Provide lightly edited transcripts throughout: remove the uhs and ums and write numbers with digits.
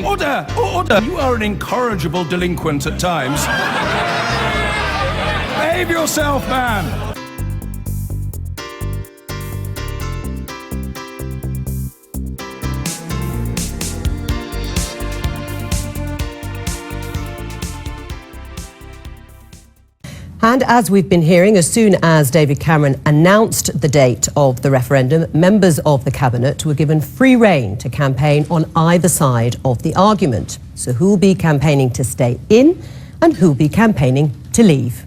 Order! Order! You are an incorrigible delinquent at times. Behave yourself, man! And as we've been hearing, as soon as David Cameron announced the date of the referendum, members of the cabinet were given free rein to campaign on either side of the argument. So who'll be campaigning to stay in and who'll be campaigning to leave?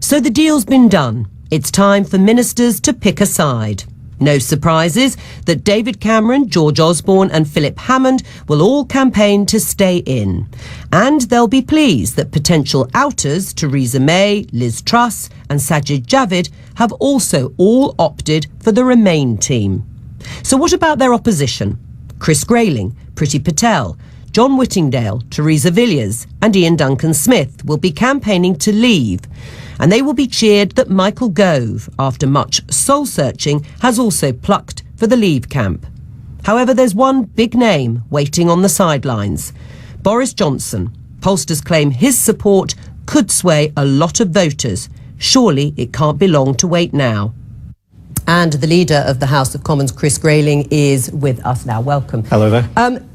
So the deal's been done. It's time for ministers to pick a side. No surprises that David Cameron, George Osborne and Philip Hammond will all campaign to stay in. And they'll be pleased that potential outers Theresa May, Liz Truss and Sajid Javid have also all opted for the Remain team. So what about their opposition? Chris Grayling, Priti Patel, John Whittingdale, Theresa Villiers and Ian Duncan-Smith will be campaigning to leave. And they will be cheered that Michael Gove, after much soul-searching, has also plucked for the Leave camp. However, there's one big name waiting on the sidelines. Boris Johnson. Pollsters claim his support could sway a lot of voters. Surely it can't be long to wait now. And the leader of the House of Commons, Chris Grayling, is with us now. Welcome. Hello there.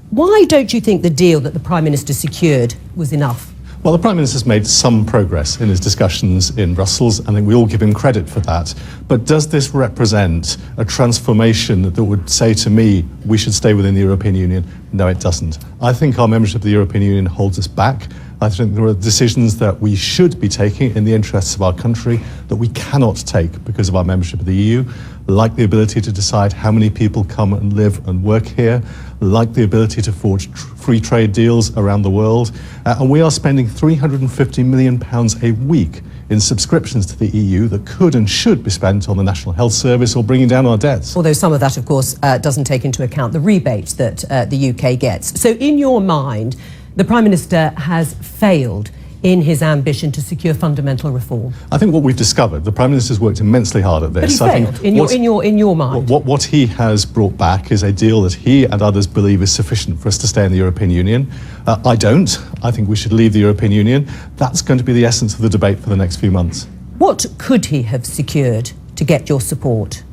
Why don't you think the deal that the Prime Minister secured was enough? Well, the Prime Minister's made some progress in his discussions in Brussels. I think we all give him credit for that. But does this represent a transformation that would say to me, we should stay within the European Union? No, it doesn't. I think our membership of the European Union holds us back. I think there are decisions that we should be taking in the interests of our country that we cannot take because of our membership of the EU, like the ability to decide how many people come and live and work here, like the ability to forge free trade deals around the world. And we are spending £350 million a week in subscriptions to the EU that could and should be spent on the National Health Service or bringing down our debts. Although some of that, of course, doesn't take into account the rebates that the UK gets. So in your mind, the Prime Minister has failed in his ambition to secure fundamental reform. I think what we've discovered, the Prime Minister's worked immensely hard at this. But he failed, in your mind. What he has brought back is a deal that he and others believe is sufficient for us to stay in the European Union. I don't. I think we should leave the European Union. That's going to be the essence of the debate for the next few months. What could he have secured to get your support?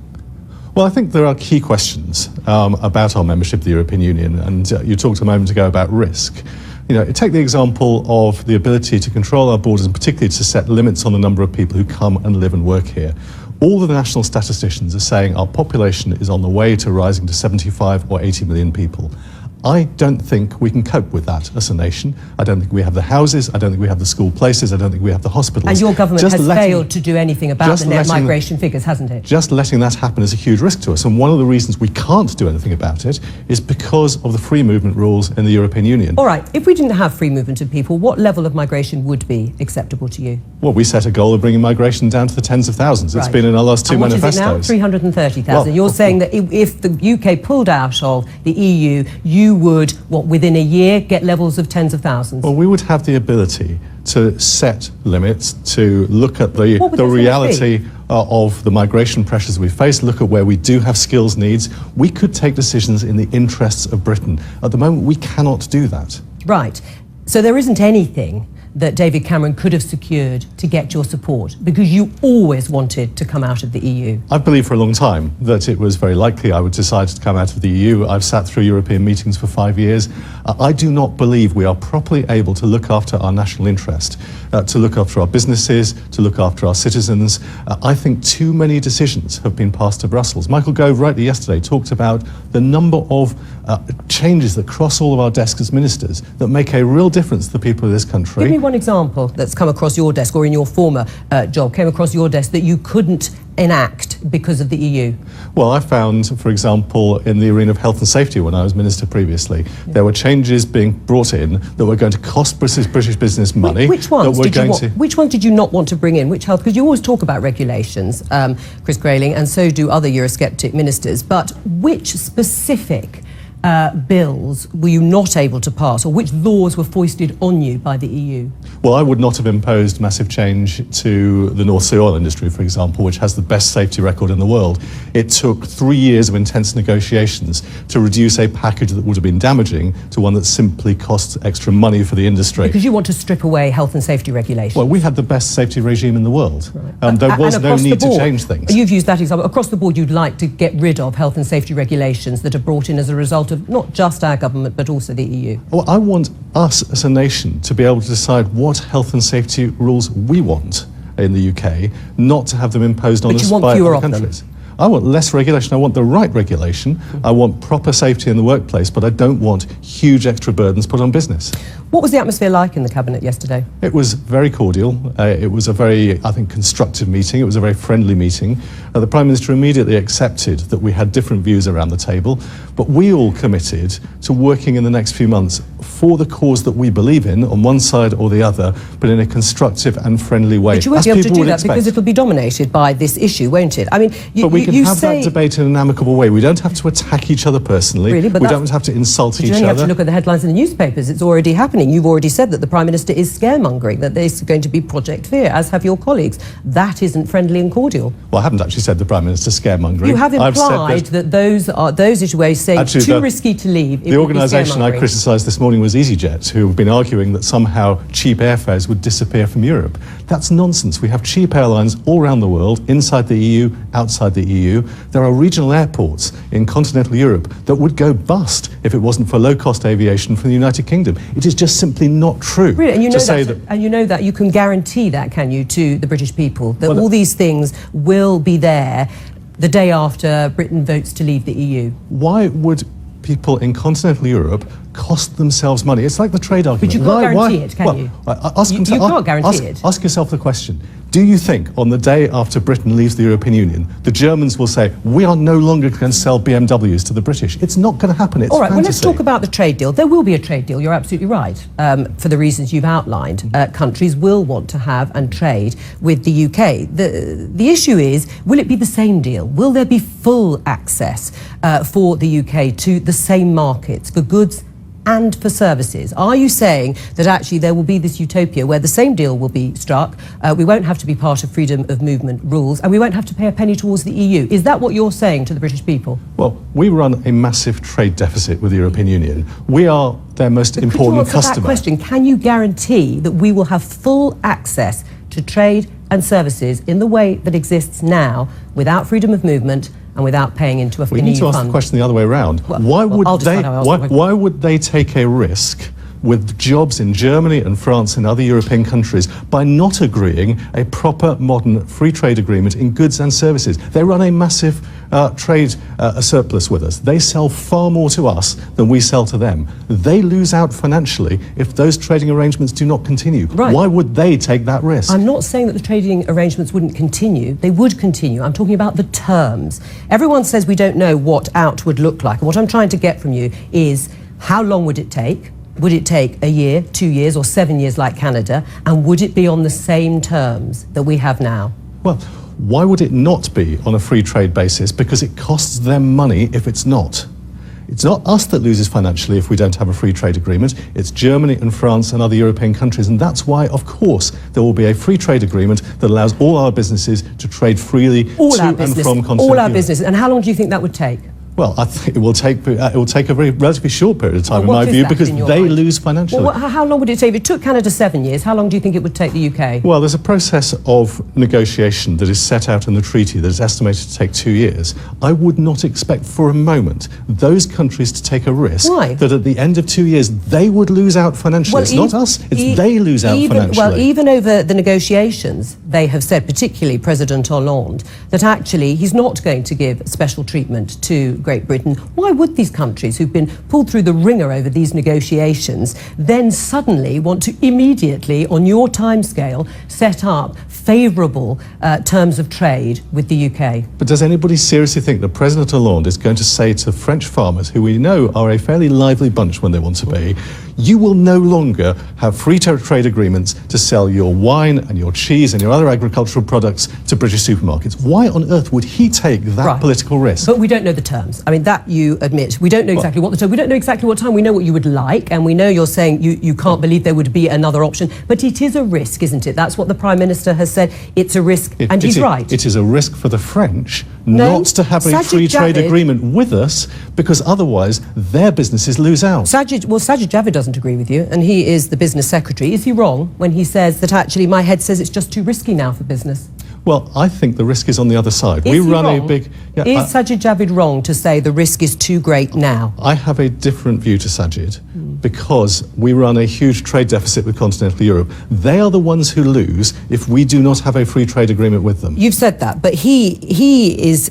Well, I think there are key questions about our membership of the European Union, and you talked a moment ago about risk. You know, take the example of the ability to control our borders and particularly to set limits on the number of people who come and live and work here. All of the national statisticians are saying our population is on the way to rising to 75 or 80 million people. I don't think we can cope with that as a nation. I don't think we have the houses, I don't think we have the school places, I don't think we have the hospitals. And your government has failed to do anything about the net migration figures, hasn't it? Just letting that happen is a huge risk to us. And one of the reasons we can't do anything about it is because of the free movement rules in the European Union. All right, if we didn't have free movement of people, what level of migration would be acceptable to you? Well, we set a goal of bringing migration down to the tens of thousands. It's been in our last two manifestos. And what is it now? 330,000. You're saying that if the UK pulled out of the EU, you would, within a year, get levels of tens of thousands? Well, we would have the ability to set limits, to look at the reality of the migration pressures we face, look at where we do have skills needs. We could take decisions in the interests of Britain. At the moment, we cannot do that. Right. So there isn't anything that David Cameron could have secured to get your support, because you always wanted to come out of the EU. I've believed for a long time that it was very likely I would decide to come out of the EU. I've sat through European meetings for 5 years. I do not believe we are properly able to look after our national interest, to look after our businesses, to look after our citizens. I think too many decisions have been passed to Brussels. Michael Gove rightly yesterday talked about the number of changes that cross all of our desks as ministers that make a real difference to the people of this country. Give me one example that's come across your desk, or in your former job, came across your desk that you couldn't enact because of the EU? Well, I found, for example, in the arena of health and safety when I was Minister previously, there were changes being brought in that were going to cost British business money. Which ones did you not want to bring in? Which health? Because you always talk about regulations, Chris Grayling, and so do other Eurosceptic ministers, but which specific bills were you not able to pass, or which laws were foisted on you by the EU? Well, I would not have imposed massive change to the North Sea oil industry, for example, which has the best safety record in the world. It took 3 years of intense negotiations to reduce a package that would have been damaging to one that simply costs extra money for the industry. Because you want to strip away health and safety regulations. Well, we had the best safety regime in the world. Right. There was no need to change things. You've used that example. Across the board, you'd like to get rid of health and safety regulations that are brought in as a result of not just our government, but also the EU. Well, I want us as a nation to be able to decide what health and safety rules we want in the UK, not to have them imposed on us by other countries. I want less regulation. I want the right regulation. I want proper safety in the workplace, but I don't want huge extra burdens put on business. What was the atmosphere like in the Cabinet yesterday? It was very cordial. It was a very, I think, constructive meeting. It was a very friendly meeting. The Prime Minister immediately accepted that we had different views around the table, but we all committed to working in the next few months for the cause that we believe in, on one side or the other, but in a constructive and friendly way. But you won't be able to do that because it'll be dominated by this issue, won't it? I mean, but we can have that debate in an amicable way. We don't have to attack each other personally. Really? But we don't have to insult each other. You only have to look at the headlines in the newspapers. It's already happening. You've already said that the Prime Minister is scaremongering, that there's going to be Project Fear, as have your colleagues. That isn't friendly and cordial. Well, I haven't actually said the Prime Minister scaremongering. You have implied that those issues where you say actually, too risky to leave. The organisation I criticised this morning was EasyJet, who have been arguing that somehow cheap airfares would disappear from Europe. That's nonsense. We have cheap airlines all around the world, inside the EU, outside the EU. There are regional airports in continental Europe that would go bust if it wasn't for low-cost aviation from the United Kingdom. It is just simply not true. Really? And you know that you can guarantee that, can you, to the British people, that all these things will be there the day after Britain votes to leave the EU? Why would people in continental Europe cost themselves money? It's like the trade argument. But you can't guarantee it, can you? You can't guarantee it. Ask yourself the question. Do you think on the day after Britain leaves the European Union, the Germans will say, we are no longer going to sell BMWs to the British? It's not going to happen. It's all right, fantasy. well, let's talk about the trade deal. There will be a trade deal, you're absolutely right, for the reasons you've outlined. Countries will want to have and trade with the UK. The issue is, will it be the same deal? Will there be full access for the UK to the same markets for goods and for services? Are you saying that actually there will be this utopia where the same deal will be struck, we won't have to be part of freedom of movement rules, and we won't have to pay a penny towards the EU? Is that what you're saying to the British people? Well, we run a massive trade deficit with the European Union. We are their most important customer. That question, can you guarantee that we will have full access to trade and services in the way that exists now, without freedom of movement and without paying into a EU fund? We need to ask the question the other way around. Why would they take a risk with jobs in Germany and France and other European countries by not agreeing a proper, modern, free trade agreement in goods and services? They run a massive trade surplus with us. They sell far more to us than we sell to them. They lose out financially if those trading arrangements do not continue. Right. Why would they take that risk? I'm not saying that the trading arrangements wouldn't continue. They would continue. I'm talking about the terms. Everyone says we don't know what out would look like. And what I'm trying to get from you is, how long would it take? Would it take a year, 2 years, or 7 years like Canada? And would it be on the same terms that we have now? Well, why would it not be on a free trade basis? Because it costs them money if it's not. It's not us that loses financially if we don't have a free trade agreement. It's Germany and France and other European countries. And that's why, of course, there will be a free trade agreement that allows all our businesses to trade freely to and from continental All our Europe. businesses. And how long do you think that would take? Well, I think it will take a very relatively short period of time, in my view, because they lose financially. Well, how long would it take? If it took Canada 7 years, how long do you think it would take the UK? Well, there's a process of negotiation that is set out in the treaty that is estimated to take 2 years. I would not expect for a moment those countries to take a risk that at the end of 2 years they would lose out financially. Well, it's not us, it's they lose out financially. Well, even over the negotiations, they have said, particularly President Hollande, that actually he's not going to give special treatment to Great Britain. Why would these countries who've been pulled through the ringer over these negotiations then suddenly want to immediately, on your timescale, set up favourable terms of trade with the UK? But does anybody seriously think that President Hollande is going to say to French farmers, who we know are a fairly lively bunch when they want to be, you will no longer have free trade agreements to sell your wine and your cheese and your other agricultural products to British supermarkets. Why on earth would he take that political risk? But we don't know the terms. I mean, that you admit. We don't know exactly what the term. We don't know exactly what time. We know what you would like, and we know you're saying you can't believe there would be another option. But it is a risk, isn't it? That's what the Prime Minister has said. It's a risk, and he's right. It is a risk for the French not to have a free trade agreement with us, because otherwise their businesses lose out. Sajid Javid doesn't agree with you, and he is the business secretary. Is he wrong when he says that actually my head says it's just too risky now for business? Well, I think the risk is on the other side. Is Sajid Javid wrong to say the risk is too great now? I have a different view to Sajid because we run a huge trade deficit with continental Europe. They are the ones who lose if we do not have a free trade agreement with them. You've said that, but he is,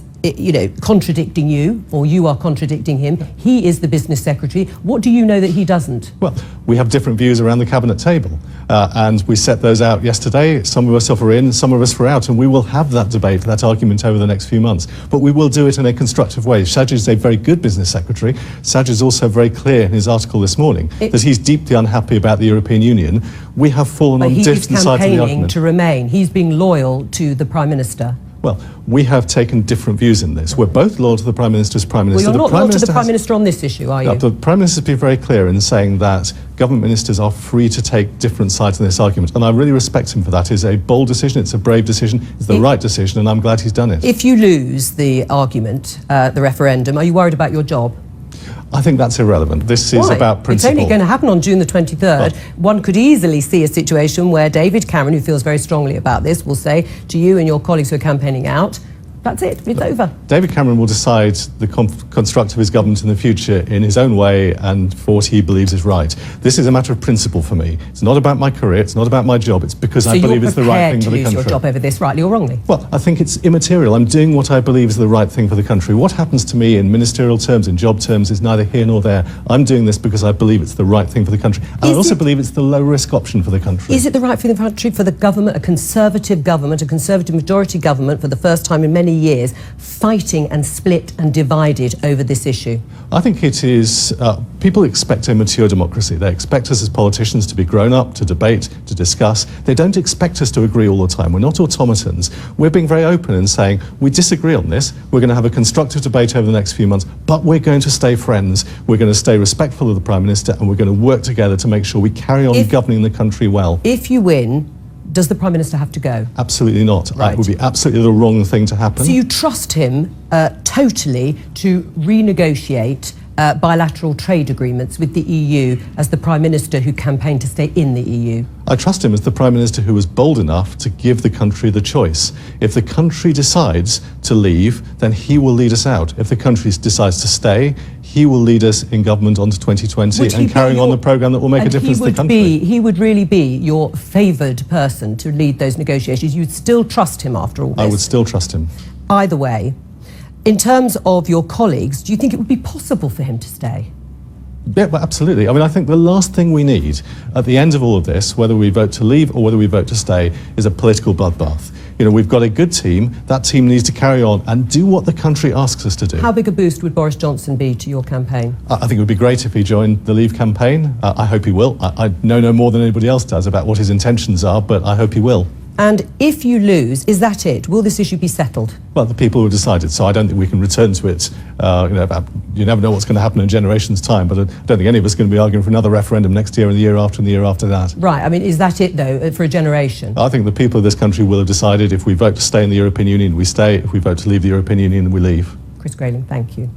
contradicting you, or you are contradicting him. He is the business secretary. What do you know that he doesn't? Well, we have different views around the cabinet table, and we set those out yesterday. Some of us are in, some of us are out, and we will have that debate, that argument over the next few months. But we will do it in a constructive way. Sajid is a very good business secretary. Sajid is also very clear in his article this morning that he's deeply unhappy about the European Union. We have fallen on different sides of the argument. He's campaigning to remain. He's being loyal to the Prime Minister. Well, we have taken different views in this. We're both loyal to the Prime Minister as Prime Minister. Well, you're not loyal to the Prime Minister on this issue, are you? The Prime Minister has been very clear in saying that government ministers are free to take different sides in this argument, and I really respect him for that. It's a bold decision, it's a brave decision, it's the right decision, and I'm glad he's done it. If you lose the argument, the referendum, are you worried about your job? I think that's irrelevant. This is about principle. It's only going to happen on June the 23rd. One could easily see a situation where David Cameron, who feels very strongly about this, will say to you and your colleagues who are campaigning out, that's it, it's over. David Cameron will decide the construct of his government in the future in his own way and for what he believes is right. This is a matter of principle for me. It's not about my career, it's not about my job, it's because I believe it's the right thing for the country. So you're prepared to lose your job over this, rightly or wrongly? Well, I think it's immaterial. I'm doing what I believe is the right thing for the country. What happens to me in ministerial terms, in job terms, is neither here nor there. I'm doing this because I believe it's the right thing for the country. And I also believe it's the low-risk option for the country. Is it the right thing for the country, for the government, a Conservative majority government for the first time in many years, fighting and split and divided over this issue? I think it is, people expect a mature democracy. They expect us as politicians to be grown up, to debate, to discuss. They don't expect us to agree all the time. We're not automatons. We're being very open and saying, we disagree on this, we're going to have a constructive debate over the next few months, but we're going to stay friends, we're going to stay respectful of the Prime Minister, and we're going to work together to make sure we carry on governing the country well. If you win, does the Prime Minister have to go? Absolutely not. Right. It would be absolutely the wrong thing to happen. So you trust him totally to renegotiate bilateral trade agreements with the EU as the Prime Minister who campaigned to stay in the EU? I trust him as the Prime Minister who was bold enough to give the country the choice. If the country decides to leave, then he will lead us out. If the country decides to stay, he will lead us in government onto 2020 and carrying on the programme that will make a difference to the country. He would really be your favoured person to lead those negotiations. You'd still trust him after all this? I would still trust him. Either way, in terms of your colleagues, do you think it would be possible for him to stay? Yeah, well, absolutely. I mean, I think the last thing we need at the end of all of this, whether we vote to leave or whether we vote to stay, is a political bloodbath. You know, we've got a good team. That team needs to carry on and do what the country asks us to do. How big a boost would Boris Johnson be to your campaign? I think it would be great if he joined the Leave campaign. I hope he will. I know no more than anybody else does about what his intentions are, but I hope he will. And if you lose, is that it? Will this issue be settled? Well, the people will decide it, so I don't think we can return to it. You never know what's going to happen in a generation's time, but I don't think any of us are going to be arguing for another referendum next year and the year after and the year after that. Right, I mean, is that it, though, for a generation? I think the people of this country will have decided if we vote to stay in the European Union, we stay. If we vote to leave the European Union, we leave. Chris Grayling, thank you.